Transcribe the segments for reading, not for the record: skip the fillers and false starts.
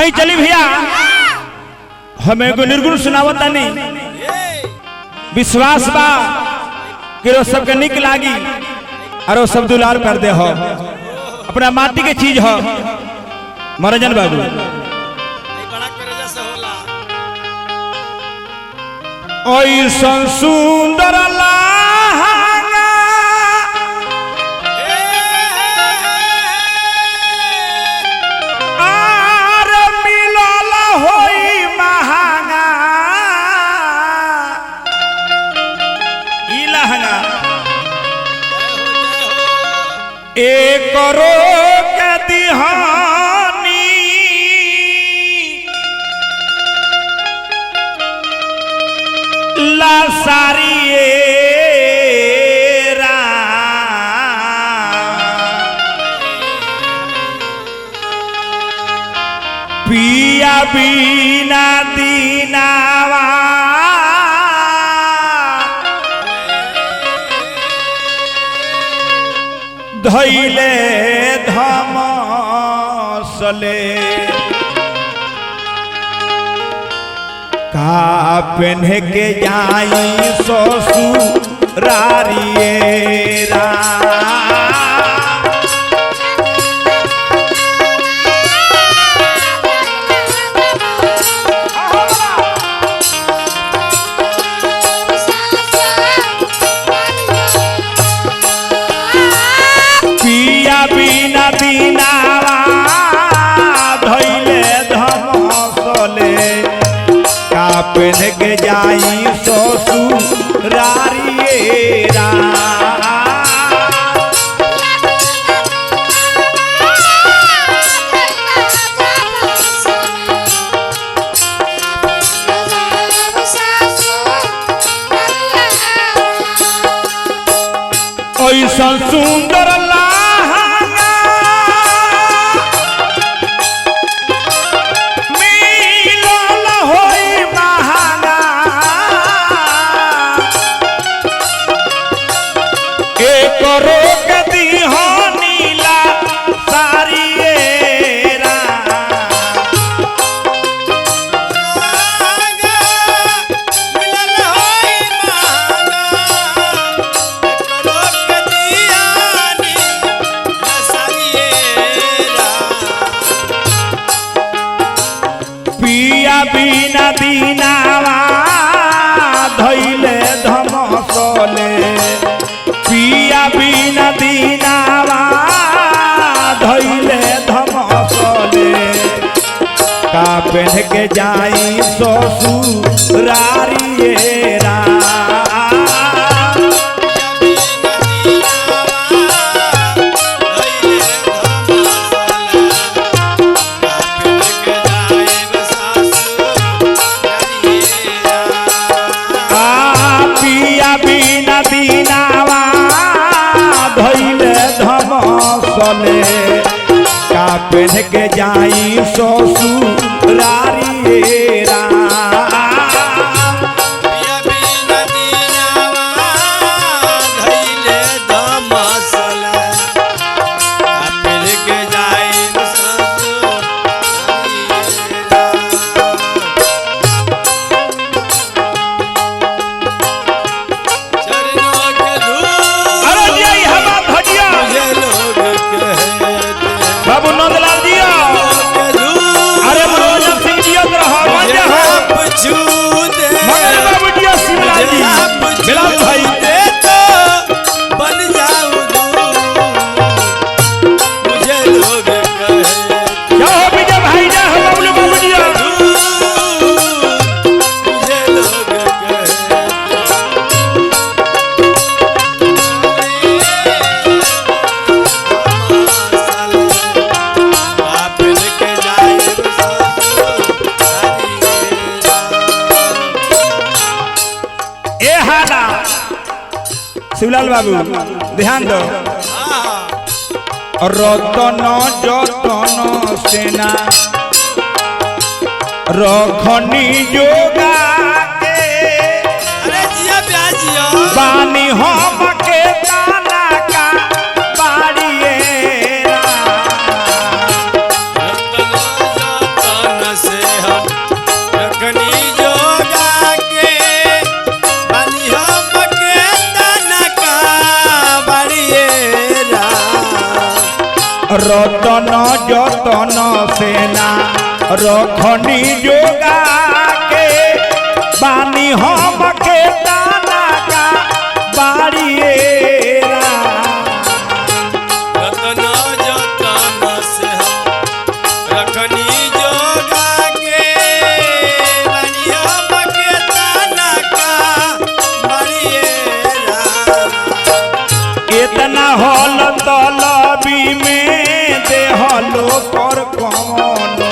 आई चली भैया हमें एगो निर्गुण सुनावता नहीं विश्वास बा कि वो सबके निक लागी और वो सब दुलार कर दे हो अपना माटी के चीज हो मनोरंजन बाबू ओइसन सुंदर लहंगा आर मिलल होई महंगा ई लहंगा एक के दिहानी ला सारी पिया बिना दीनावा धैले धमसले का पेन्हे के जाई ससुरारिएरा पिया बिना दीनावा धैले धमसले पेन के जाई ससुरारिएरा ओइसन सुंदर लहंगा मिलल होई महंगा एक रोक दिहानी ला सारिएरा पिया बिना दीनावा धैले धमसले पिया बिना दीनावा धैले धमसले का पेन के जाई ससुरारिएरा बिना दीनावा धैले धमसले का पेन के जाई ससुरारिएरा बाबू नंदलाल दिया अरे मनोरंजन सिंह दिया मगर बाबू दिया शिवलाल जी बिलाल भाई बन जाऊं मुझे लोग कहे क्या हो विजय भाई जा हो बाबू दिया मुझे लोग कहे शिवलाल बाबू ध्यान दो रतन जतन सेना रखनी जोगा के अरे जिया प्याजिया बानी हम के ताला का बाड़िएरा जतन सेना रखनी जोगा के बानी हम के दाना का बाड़िएरा रतन जतन से रखनी जोगा के बनिया मके ताना का बड़िएरा इतना हल तलबी में देहलो पर कमनो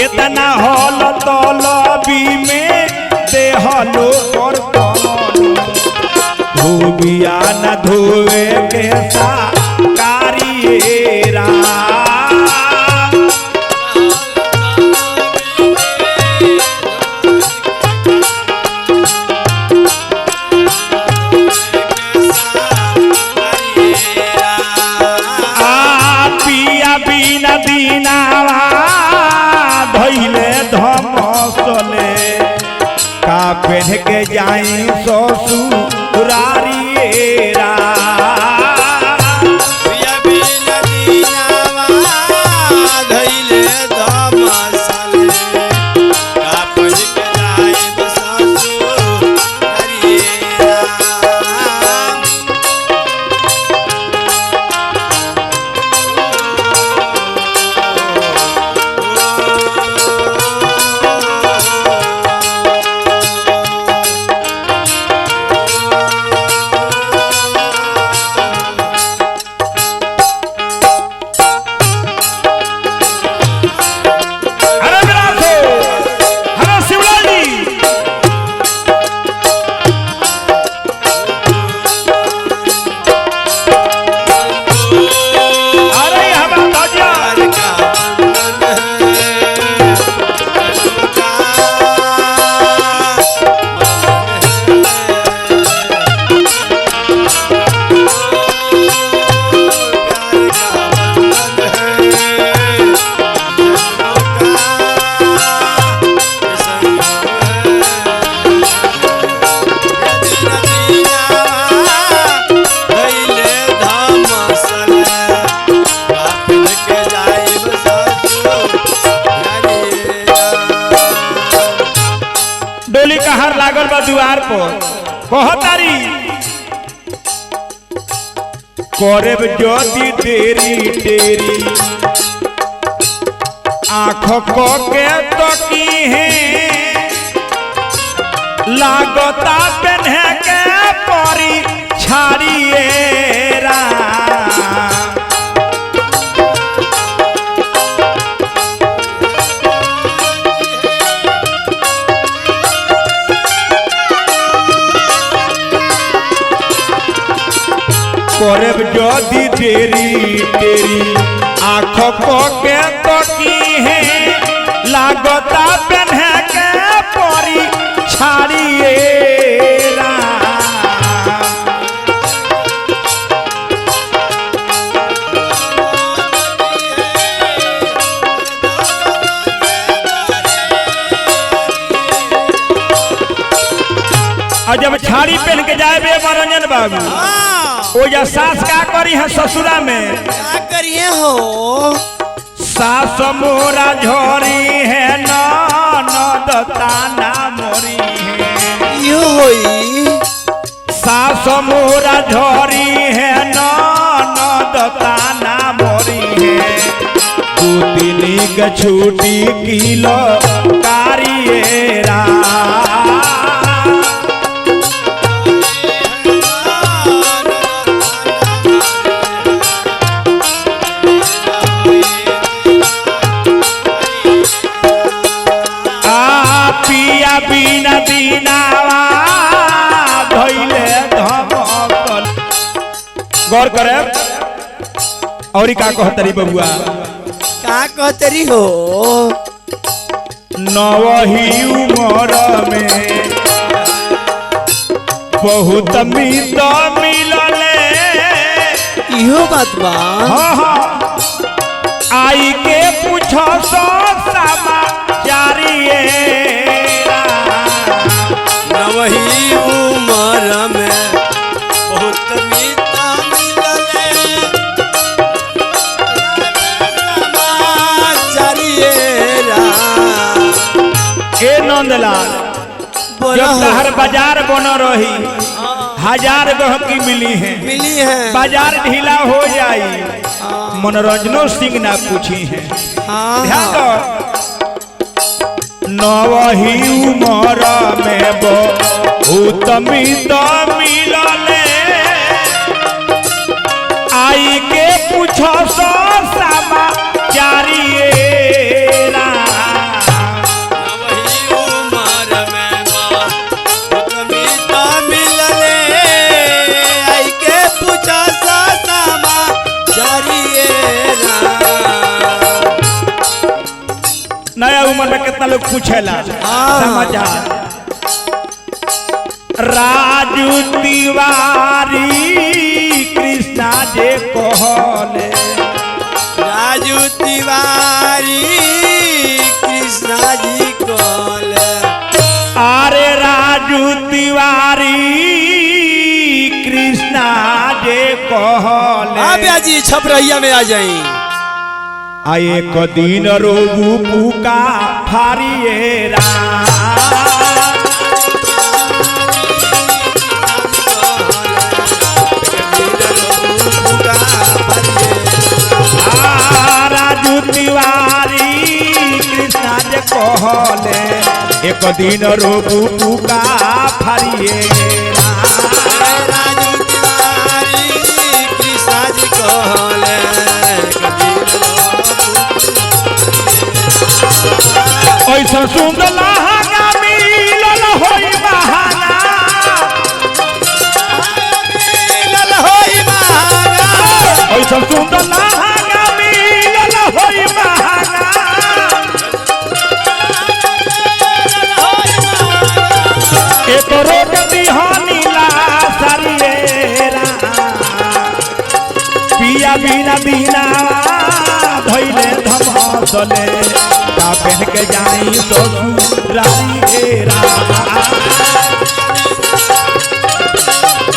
इतना हल तलबी में देहलो पर कमनो धोबिया न धोवे के साकारिएरा दीनावा धैले धमसले का पहन के जाई ससुरारिएरा पिया बिन दीनावा धैले धमसले कापन के जाए ससुरारिएरा डोली कहर लागल बा दुआर पर कहतारी करब जदी देरी तेरी आँख को के तकी है लागता पेन्हे के परी छाड़िएरा करब जदी देरी तेरी आँख को के तकी है लागता पेन्हे के परी छाड़िएरा और जब छाड़ी पहन के जाए बे मनोरंजन बाबू ओ या सास का करी है ससुरा में क्या करिए हो सास मोरा झोरी है ननद ताना मोरी है यो होई सास मोरा झोरी है ननद ताना मोरी है दू दिन के छुट्टी किलो कारिएरा बिना दीनावा धैले धमकल गौर करे और का कहतरी बबुआ का कहतरी हो नवही उमर में बहुत मित मिलले इहो बात बा हाँ आई के पूछो सो समाचारिएरा नवही उमर में बहुत मीठा मिलले नंदलाल बोला जब हो हर बाजार बन रही हजार गहकी मिली है मिली है बाजार ढीला हो जाई मनोरंजनो सिंह ना पूछी है हाँ ध्यान दो नवही उमर में बहुतमी तो मिलले आई के पूछो सो समाचारिये नया उम्र में कितना लोग पूछेला समाचार राजू तिवारी कृष्णा जे कहले राजू तिवारी कृष्णा जी कहले अरे राजू तिवारी कृष्णा जे कहले आप जी छपरैया में आ जाई आए को दिन रोबू पुका फारिए राजू तिवारी कृष्णा जे कहले एक दिन रोबू पुका फारिए राजू तिवारी कृष्णा जी कहले ऐसा सुंदर लहंगा मिलल होई बहाना मिलल होई बहाना ऐसा सुंदर लहंगा मिलल होई बहाना एक रोक दिहानी ला सरिएरा पिया बिना बिना धइले धमसले का पहन के जाई ससुरारी हेरा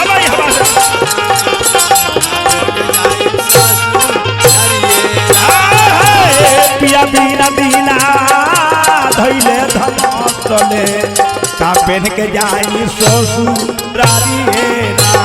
अबे हवा पिया बिना बिना धइले धमसले का पहन के जाई ससुरारी हेरा